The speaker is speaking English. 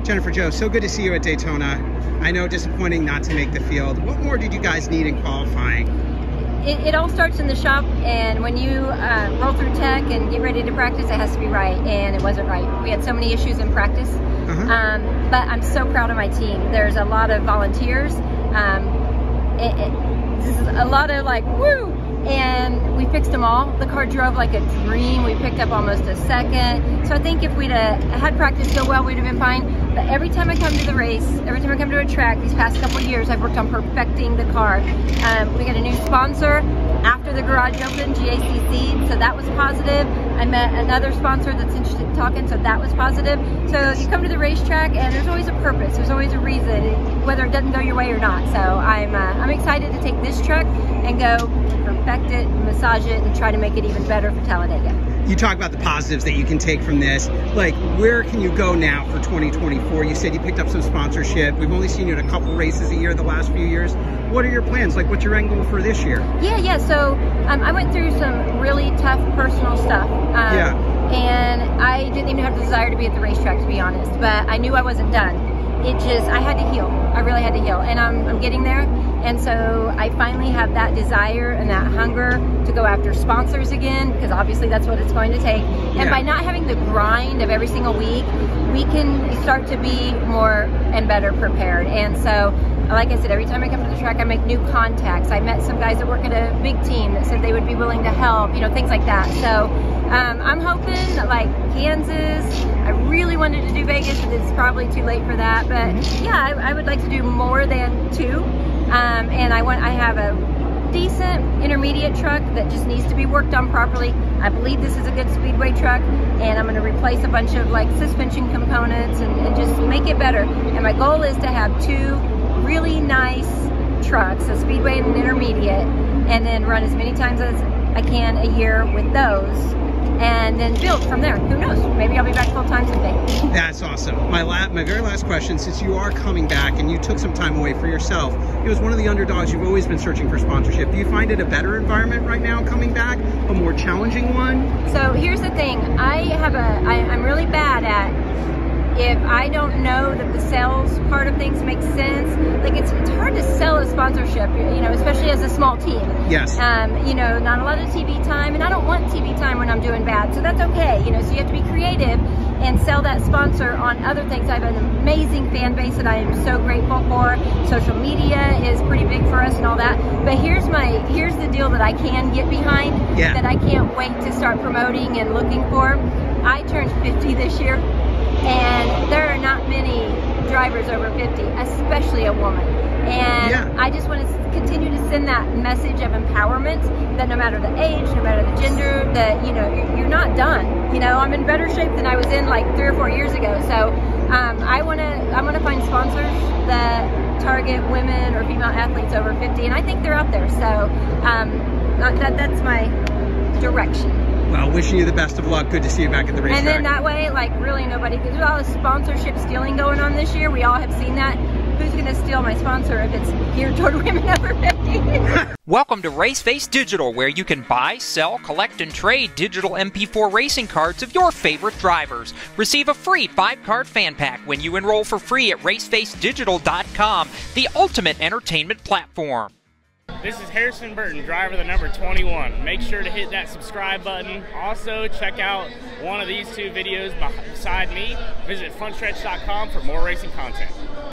Jennifer Jo, so good to see you at Daytona. I know disappointing not to make the field. What more did you guys need in qualifying? It all starts in the shop, and when you roll through tech and get ready to practice, it has to be right, and it wasn't right. We had so many issues in practice, but I'm so proud of my team. There's a lot of volunteers. This is a lot of like, woo! And we fixed them all. The car drove like a dream. We picked up almost a second. So I think if we'd had practice go well, we'd have been fine. But every time I come to the race, every time I come to a track, these past couple of years, I've worked on perfecting the car. We got a new sponsor after the garage opened, GACC, so that was positive. I met another sponsor that's interested in talking, so that was positive. So you come to the racetrack, and there's always a purpose. There's always a reason, whether it doesn't go your way or not. So I'm excited to take this truck and go perfect it, massage it, and try to make it even better for Talladega. You talk about the positives that you can take from this. Like, where can you go now for 2024? You said you picked up some sponsorship. We've only seen you at a couple races a year the last few years. What are your plans? Like, what's your end goal for this year? Yeah. So I went through some really tough personal stuff. And I didn't even have the desire to be at the racetrack, to be honest. But I knew I wasn't done. I had to heal. I really had to heal. And I'm getting there. And so I finally have that desire and that hunger to go after sponsors again, because obviously that's what it's going to take. And by not having the grind of every single week, we can start to be more and better prepared. And so, like I said, every time I come to the track, I make new contacts. I met some guys that work at a big team that said they would be willing to help, things like that. So I'm hoping that, like Kansas, I really wanted to do Vegas, but it's probably too late for that. But yeah, I would like to do more than 2. And I have a decent intermediate truck that just needs to be worked on properly. I believe this is a good speedway truck, and I'm going to replace a bunch of like suspension components and just make it better. And my goal is to have 2 really nice trucks, a speedway and an intermediate, and then run as many times as I can a year with those, and then build from there. Who knows? Maybe I'll be back full time someday. That's awesome. My very last question, since you are coming back and you took some time away for yourself, it was one of the underdogs. You've always been searching for sponsorship. Do you find it a better environment right now coming back, a more challenging one? So here's the thing. I'm really bad at, if I don't know that the sales part of things makes sense, like it's hard to sell a sponsorship, especially as a small team. Yes. Not a lot of TV time, and I don't want TV time when I'm doing bad, so that's okay. So you have to be creative and sell that sponsor on other things. I have an amazing fan base that I am so grateful for. Social media is pretty big for us and all that. But here's the deal that I can get behind, that I can't wait to start promoting and looking for. I turned 50 this year, and there are not many drivers over 50, especially a woman. And I just want to continue to send that message of empowerment, that no matter the age, no matter the gender, that you're not done. I'm in better shape than I was in like 3 or 4 years ago. So I want to find sponsors that target women or female athletes over 50, and I think they're out there. So that's my direction. Well, wishing you the best of luck. Good to see you back at the racetrack. And then that way, like, really nobody, because there's all this sponsorship stealing going on this year. We all have seen that. Who's going to steal my sponsor if it's geared toward women over 50? Welcome to Raceface Digital, where you can buy, sell, collect, and trade digital MP4 racing cards of your favorite drivers. Receive a free 5-card fan pack when you enroll for free at racefacedigital.com, the ultimate entertainment platform. This is Harrison Burton, driver the number 21. Make sure to hit that subscribe button. Also, check out one of these 2 videos beside me. Visit frontstretch.com for more racing content.